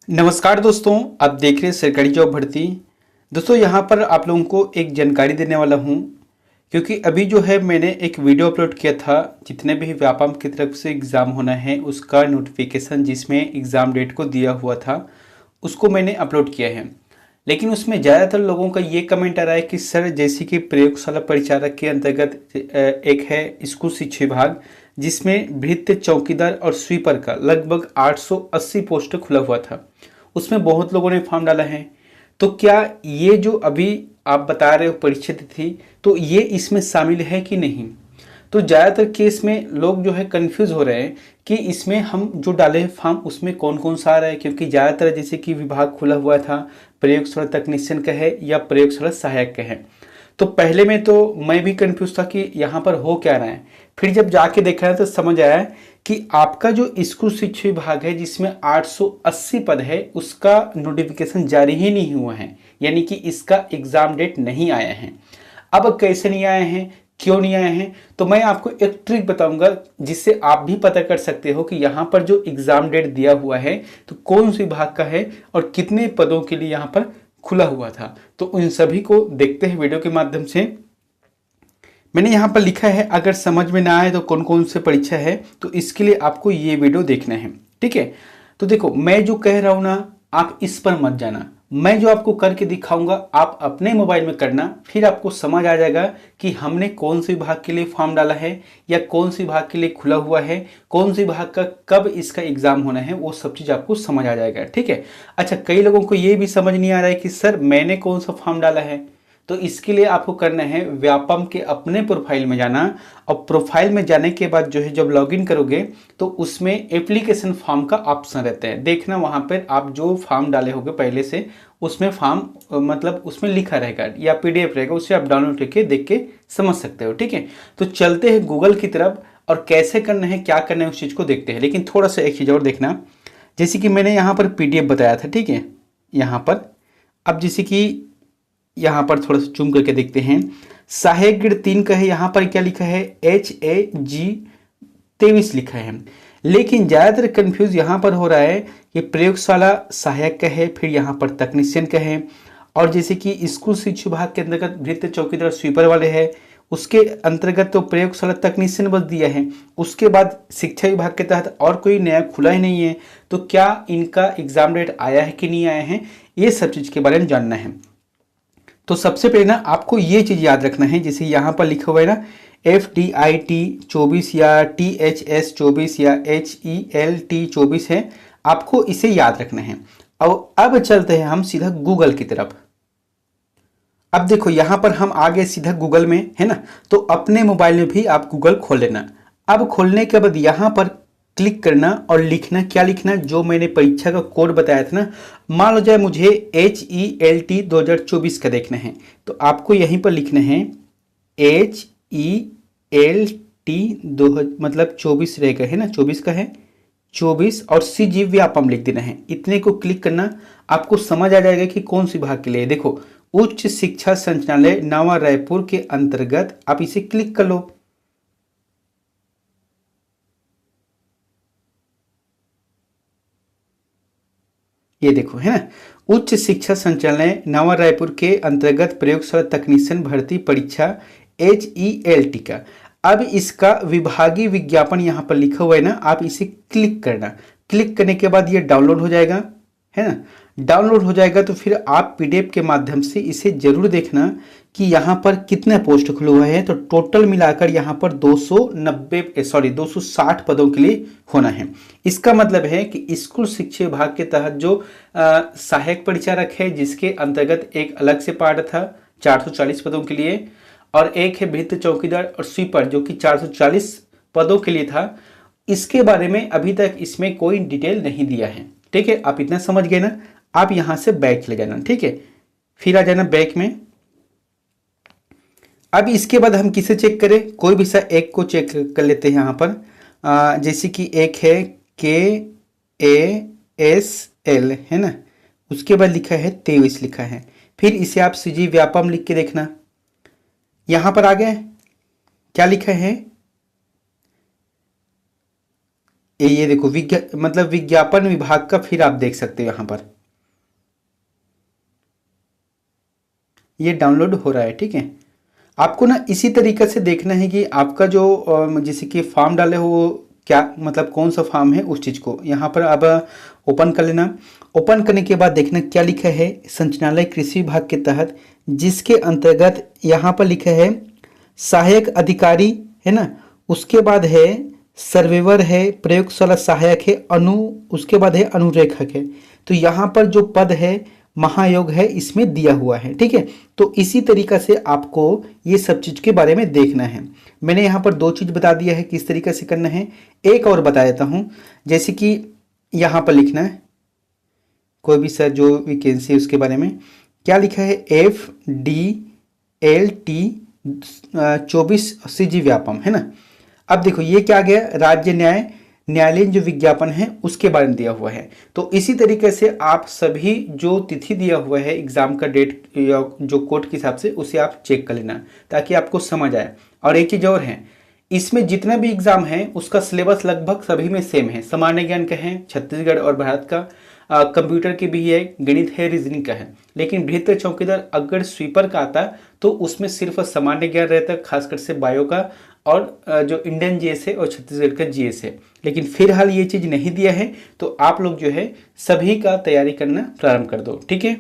नमस्कार दोस्तों, आप देख रहे हैं सरकारी जॉब भर्ती। दोस्तों यहाँ पर आप लोगों को एक जानकारी देने वाला हूँ, क्योंकि अभी जो है मैंने एक वीडियो अपलोड किया था। जितने भी व्यापम की तरफ से एग्ज़ाम होना है उसका नोटिफिकेशन जिसमें एग्ज़ाम डेट को दिया हुआ था, उसको मैंने अपलोड किया है। लेकिन उसमें ज़्यादातर लोगों का ये कमेंट आ रहा है कि सर, जैसे कि प्रयोगशाला परिचारक के अंतर्गत एक है स्कूल शिक्षा विभाग, जिसमें भृत्य चौकीदार और स्वीपर का लगभग 880 पोस्ट खुला हुआ था। उसमें बहुत लोगों ने फॉर्म डाला है। तो क्या ये जो अभी आप बता रहे हो परीक्षा तिथि, तो ये इसमें शामिल है कि नहीं? तो ज़्यादातर केस में लोग जो है कंफ्यूज हो रहे हैं कि इसमें हम जो डाले हैं फॉर्म उसमें कौन कौन सा आ रहा है, क्योंकि ज़्यादातर जैसे कि विभाग खुला हुआ था, प्रयोगशाला तकनीशियन का है या प्रयोगशाला सहायक का है। तो पहले में तो मैं भी कंफ्यूज था कि यहाँ पर हो क्या रहा है। फिर जब जाके देखा है तो समझ आया कि आपका जो स्कूल शिक्षा विभाग है जिसमें 880 पद है, उसका नोटिफिकेशन जारी ही नहीं हुआ है, यानी कि इसका एग्जाम डेट नहीं आया है। अब कैसे नहीं आए हैं, क्यों नहीं आए हैं, तो मैं आपको एक ट्रिक बताऊंगा जिससे आप भी पता कर सकते हो कि यहाँ पर जो एग्जाम डेट दिया हुआ है तो कौन सी विभाग का है और कितने पदों के लिए यहाँ पर खुला हुआ था। तो उन सभी को देखते हैं वीडियो के माध्यम से। मैंने यहाँ पर लिखा है, अगर समझ में ना आए तो कौन कौन से परीक्षा है, तो इसके लिए आपको ये वीडियो देखना है। ठीक है, तो देखो मैं जो कह रहा हूँ ना, आप इस पर मत जाना। मैं जो आपको करके दिखाऊंगा आप अपने मोबाइल में करना, फिर आपको समझ आ जाएगा कि हमने कौन से विभाग के लिए फॉर्म डाला है या कौन से विभाग के लिए खुला हुआ है, कौन से विभाग का कब इसका एग्जाम होना है, वो सब चीज़ आपको समझ आ जाएगा। ठीक है। अच्छा, कई लोगों को ये भी समझ नहीं आ रहा है कि सर मैंने कौन सा फॉर्म डाला है। तो इसके लिए आपको करना है व्यापम के अपने प्रोफाइल में जाना, और प्रोफाइल में जाने के बाद जो है जब लॉगिन करोगे तो उसमें एप्लीकेशन फॉर्म का ऑप्शन रहता है। देखना वहाँ पर आप जो फॉर्म डाले होंगे पहले से, उसमें फॉर्म मतलब उसमें लिखा रहेगा या पीडीएफ रहेगा, उसे आप डाउनलोड करके देख के समझ सकते हो। ठीक है, तो चलते हैं गूगल की तरफ और कैसे करना है क्या करना है उस चीज़ को देखते हैं। लेकिन थोड़ा सा एक चीज़ और देखना, जैसे कि मैंने यहाँ पर पीडीएफ बताया था। ठीक है, यहाँ पर अब जैसे कि यहाँ पर थोड़ा सा जूम करके देखते हैं, सहायक ग्रेड 3 का है। यहाँ पर क्या लिखा है, HAG 23 लिखा है। लेकिन ज़्यादातर कंफ्यूज यहाँ पर हो रहा है कि प्रयोगशाला सहायक का है, फिर यहाँ पर तकनीशियन का है, और जैसे कि स्कूल शिक्षा विभाग के अंतर्गत भृत्य चौकीदार स्वीपर वाले है, उसके अंतर्गत तो प्रयोगशाला तकनीशियन बस दिया है। उसके बाद शिक्षा विभाग के तहत और कोई नया खुला ही नहीं है। तो क्या इनका एग्जाम डेट आया है कि नहीं आया है, ये सब चीज़ के बारे में जानना है। तो सबसे पहले ना आपको ये चीज़ याद रखना है, जैसे यहाँ पर लिखा हुआ है ना FDIT 24 या THS 24 या HELT 24 है, आपको इसे याद रखना है। और अब चलते हैं हम सीधा गूगल की तरफ। अब देखो यहाँ पर हम आ गए सीधा गूगल में, है ना। तो अपने मोबाइल में भी आप गूगल खोल लेना। अब खोलने के बाद यहाँ पर क्लिक करना और लिखना, क्या लिखना, जो मैंने परीक्षा का कोड बताया था ना। मान लो जाए मुझे HELT 2024 का देखना है, तो आपको यहीं पर लिखना है HELT 2 मतलब 24 रहेगा, है ना, 24 का है 24, और CG व्यापम लिख देना है। इतने को क्लिक करना, आपको समझ आ जाएगा कि कौन सी विभाग के लिए। देखो, उच्च शिक्षा संचालय नवा रायपुर के अंतर्गत, आप इसे क्लिक कर लो। ये देखो, है ना, उच्च शिक्षा संचालय नवा रायपुर के अंतर्गत प्रयोगशाला तकनीशियन भर्ती परीक्षा HELT का। अब इसका विभागीय विज्ञापन यहाँ पर लिखा हुआ है ना, आप इसे क्लिक करना। क्लिक करने के बाद ये डाउनलोड हो जाएगा, है ना। डाउनलोड हो जाएगा तो फिर आप PDF के माध्यम से इसे जरूर देखना कि यहाँ पर कितने पोस्ट खुले हुए हैं। तो टोटल मिलाकर यहाँ पर 260 पदों के लिए होना है। इसका मतलब है कि स्कूल शिक्षा विभाग के तहत जो सहायक परिचारक है, जिसके अंतर्गत एक अलग से पार्ट था 440 पदों के लिए, और एक है भृत्य चौकीदार और स्वीपर जो कि 440 पदों के लिए था। इसके बारे में अभी तक इसमें कोई डिटेल नहीं दिया है। ठीक है, आप इतना समझ गए ना। आप यहां से बैक चले जाना, ठीक है, फिर आ जाना बैक में। अब इसके बाद हम किसे चेक करें, कोई भी सा एक को चेक कर लेते हैं यहाँ पर। जैसे कि एक है KASL, है ना, उसके बाद लिखा है 23 लिखा है। फिर इसे आप CG व्यापम लिख के देखना। यहाँ पर आ गए, क्या लिखा है ये देखो मतलब विज्ञापन विभाग का, फिर आप देख सकते हो यहाँ पर ये डाउनलोड हो रहा है। ठीक है, आपको ना इसी तरीके से देखना है कि आपका जो जैसे कि फॉर्म डाले हो वो क्या मतलब कौन सा फॉर्म है, उस चीज़ को यहाँ पर अब ओपन कर लेना। ओपन करने के बाद देखना क्या लिखा है, संचालनालय कृषि विभाग के तहत, जिसके अंतर्गत यहाँ पर लिखा है सहायक अधिकारी है ना, उसके बाद है सर्वेवर है, प्रयोगशाला सहायक है, उसके बाद है अनुरेखक है। तो यहाँ पर जो पद है महायोग है, इसमें दिया हुआ है। ठीक है, तो इसी तरीका से आपको ये सब चीज़ के बारे में देखना है। मैंने यहाँ पर 2 चीज़ बता दिया है किस तरीके से करना है, एक और बता देता हूँ। जैसे कि यहाँ पर लिखना है कोई भी सर जो वैकेंसी उसके बारे में क्या लिखा है, FDLT 24 CG व्यापम है ना। अब देखो ये क्या आ गया, राज्य न्यायालयीन जो विज्ञापन है उसके बारे में दिया हुआ है। तो इसी तरीके से आप सभी जो तिथि दिया हुआ है एग्जाम का डेट या जो कोर्ट के हिसाब से उसे आप चेक कर लेना ताकि आपको समझ आए। और एक चीज़ और है, इसमें जितना भी एग्जाम है उसका सिलेबस लगभग सभी में सेम है। सामान्य ज्ञान का है छत्तीसगढ़ और भारत का, कंप्यूटर की भी है, गणित है, रीजनिंग का है। लेकिन भीतर चौकीदार अगर स्वीपर का आता तो उसमें सिर्फ सामान्य ज्ञान रहता है, खासकर से बायो का और जो इंडियन जीएस है और छत्तीसगढ़ का जीएस है। लेकिन फिलहाल ये चीज़ नहीं दिया है, तो आप लोग जो है सभी का तैयारी करना प्रारंभ कर दो। ठीक है,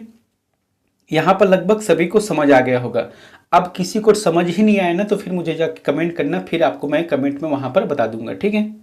यहाँ पर लगभग सभी को समझ आ गया होगा। अब किसी को समझ ही नहीं आया ना तो फिर मुझे जाके कमेंट करना, फिर आपको मैं कमेंट में वहाँ पर बता दूंगा। ठीक है।